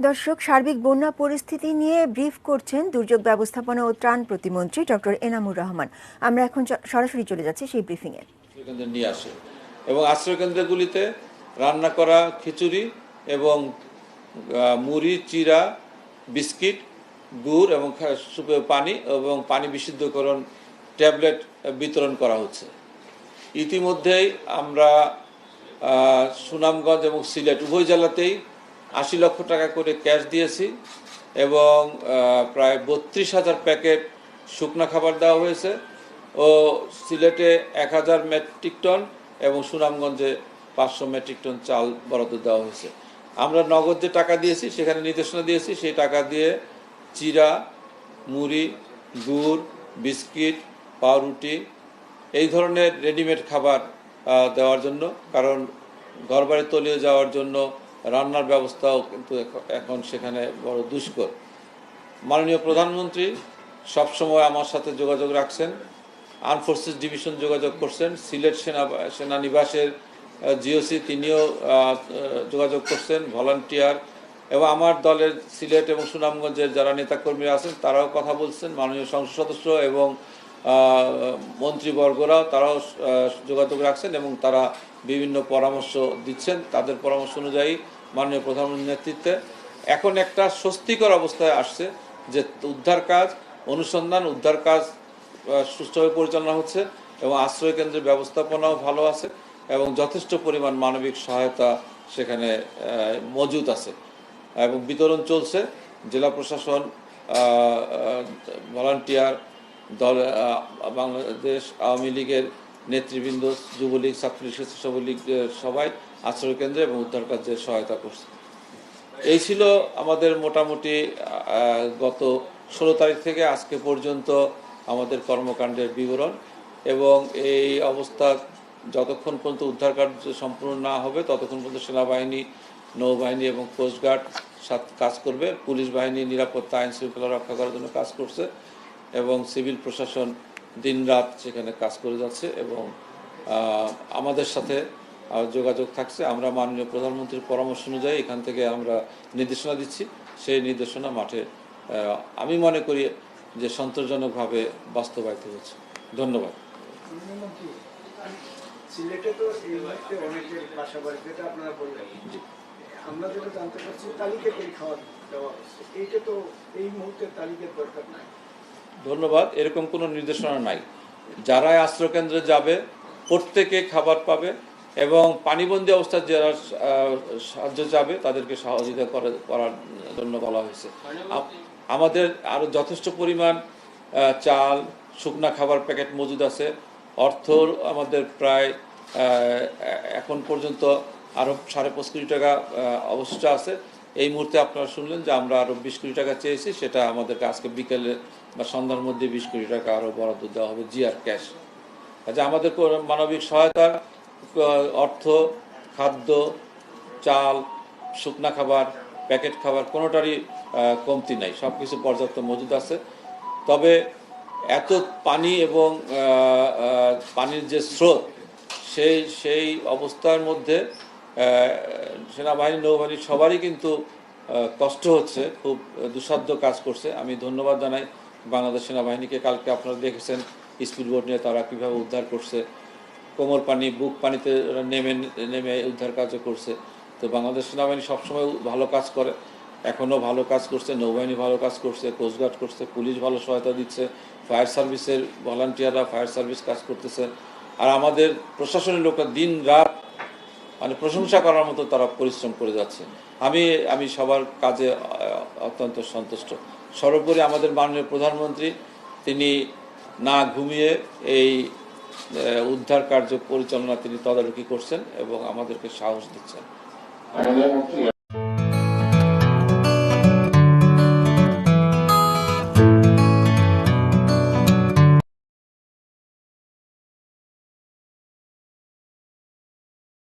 দর্শক, সার্বিক বন্যা পরিস্থিতি নিয়ে ব্রিফ করছেন দুর্যোগ ব্যবস্থাপনা ও ত্রাণ প্রতিমন্ত্রী ডক্টর এনামুর রহমান। আমরা এখন সরাসরি চলে যাচ্ছি সেই ব্রিফিংয়ে। নিয়ে আসে এবং আশ্রয়কেন্দ্রগুলিতে রান্না করা খিচুড়ি এবং মুড়ি, চিরা, বিস্কিট, গুড় এবং পানি এবং পানি বিশুদ্ধকরণ ট্যাবলেট বিতরণ করা হচ্ছে। ইতিমধ্যেই আমরা সুনামগঞ্জ এবং সিলেট উভয় জেলাতেই ৮০ লক্ষ টাকা করে ক্যাশ দিয়েছি এবং প্রায় ৩২,০০০ প্যাকেট শুকনো খাবার দেওয়া হয়েছে ও সিলেটে ১,০০০ মেট্রিক টন এবং সুনামগঞ্জে ৫০০ মেট্রিক টন চাল বরাদ্দ দেওয়া হয়েছে। আমরা নগদ যে টাকা দিয়েছি সেখানে নির্দেশনা দিয়েছি সেই টাকা দিয়ে চিরা, মুড়ি, গুড়, বিস্কিট, পাউরুটি এই ধরনের রেডিমেড খাবার দেওয়ার জন্য, কারণ ঘরবাড়ি তলিয়ে যাওয়ার জন্য রান্নার ব্যবস্থাও কিন্তু এখন সেখানে বড় দুষ্কর। মাননীয় প্রধানমন্ত্রী সবসময় আমার সাথে যোগাযোগ রাখছেন, আর্ম ফোর্সেস ডিভিশন যোগাযোগ করছেন, সিলেট সেনানিবাসের জিওসি তিনিও যোগাযোগ করছেন, ভলান্টিয়ার এবং আমার দলের সিলেট এবং সুনামগঞ্জের যারা নেতাকর্মীরা আছেন তারাও কথা বলছেন, মাননীয় সংসদ সদস্য এবং মন্ত্রীবর্গরাও তারাও যোগাযোগ রাখছেন এবং তারা বিভিন্ন পরামর্শ দিচ্ছেন। তাদের পরামর্শ অনুযায়ী মাননীয় প্রধানমন্ত্রীর নেতৃত্বে এখন একটা স্বস্তিকর অবস্থায় আসছে যে উদ্ধার কাজ, অনুসন্ধান উদ্ধার কাজ সুষ্ঠুভাবে পরিচালনা হচ্ছে এবং আশ্রয় কেন্দ্রের ব্যবস্থাপনাও ভালো আছে এবং যথেষ্ট পরিমাণ মানবিক সহায়তা সেখানে মজুদ আছে এবং বিতরণ চলছে। জেলা প্রশাসন, ভলান্টিয়ার দল, বাংলাদেশ আওয়ামী লীগের নেতৃবৃন্দ, যুবলীগ, ছাত্রলীগ, স্বেচ্ছাসেবক সবাই আশ্রয় কেন্দ্রে এবং উদ্ধার কাজে সহায়তা করছে। এই ছিল আমাদের মোটামুটি গত ১৬ তারিখ থেকে আজকে পর্যন্ত আমাদের কর্মকাণ্ডের বিবরণ এবং এই অবস্থা যতক্ষণ পর্যন্ত উদ্ধার কার্য সম্পূর্ণ না হবে ততক্ষণ পর্যন্ত সেনাবাহিনী, নৌবাহিনী এবং কোস্টগার্ড কাজ করবে, পুলিশ বাহিনী নিরাপত্তা আইন শৃঙ্খলা রক্ষা করার জন্য কাজ করছে এবং সিভিল প্রশাসন দিনরাত সেখানে কাজ করে যাচ্ছে এবং আমাদের সাথে যোগাযোগ থাকছে। আমরা মাননীয় প্রধানমন্ত্রীর পরামর্শ অনুযায়ী এখান থেকে আমরা নির্দেশনা দিচ্ছি, সেই নির্দেশনা মাঠে আমি মনে করি যে সন্তোষজনকভাবে বাস্তবায়িত হচ্ছে। ধন্যবাদ। সিলেটে তো এই মুহূর্তে অনেকের বাসাবাড়ি, যেটা আপনারা বললেন, আমরা যেটা জানতে পারছি তালিকাতেই খাওয়া দেওয়া হচ্ছে, এইটা তো এই মুহূর্তে তালিকার দরকার নাই। ধন্যবাদ। এরকম কোনো নির্দেশনা নাই। যারা আশ্রয়কেন্দ্রে যাবে প্রত্যেকে খাবার পাবে এবং পানিবন্দী অবস্থায় যারা সাহায্য চাবে তাদেরকে সহযোগিতা করার জন্য বলা হয়েছে। আমাদের আরও যথেষ্ট পরিমাণ চাল, শুকনা খাবার প্যাকেট মজুদ আছে। অর্থর আমাদের প্রায় এখন পর্যন্ত আরও 5.5 কোটি টাকা অবশিষ্ট আছে। এই মুহূর্তে আপনারা শুনলেন যে আমরা আরও 20 কোটি টাকা চেয়েছি, সেটা আমাদেরকে আজকে বিকেলে বা সন্ধ্যার মধ্যে 20 কোটি টাকা আরও বরাদ্দ দেওয়া হবে জিআর ক্যাশ। আচ্ছা, আমাদের মানবিক সহায়তা, অর্থ, খাদ্য, চাল, শুকনা খাবার, প্যাকেট খাবার কোনোটারই কমতি নাই, সব কিছু পর্যাপ্ত মজুদ আছে। তবে এত পানি এবং পানির যে স্রোত, সেই অবস্থার মধ্যে সেনাবাহিনী, নৌবাহিনী সবারই কিন্তু কষ্ট হচ্ছে, খুব দুঃসাধ্য কাজ করছে। আমি ধন্যবাদ জানাই বাংলাদেশ সেনাবাহিনীকে। কালকে আপনারা দেখেছেন স্পিড বোট নিয়ে তারা কীভাবে উদ্ধার করছে, কোমর পানি, বুক পানিতে নেমে উদ্ধার কাজও করছে। তো বাংলাদেশ সেনাবাহিনী সবসময় ভালো কাজ করে, এখনও ভালো কাজ করছে, নৌবাহিনী ভালো কাজ করছে, কোস্টগার্ড করছে, পুলিশ ভালো সহায়তা দিচ্ছে, ফায়ার সার্ভিসের ভলান্টিয়াররা ফায়ার সার্ভিস কাজ করতেছে, আর আমাদের প্রশাসনের লোকরা দিন রাত মানে প্রশংসা করার মতো তারা পরিশ্রম করে যাচ্ছে। আমি সবার কাজে অত্যন্ত সন্তুষ্ট। সর্বোপরি আমাদের মাননীয় প্রধানমন্ত্রী তিনি না ঘুমিয়ে এই উদ্ধার কার্য পরিচালনা তিনি তদারকি করছেন এবং আমাদেরকে সাহস দিচ্ছেন।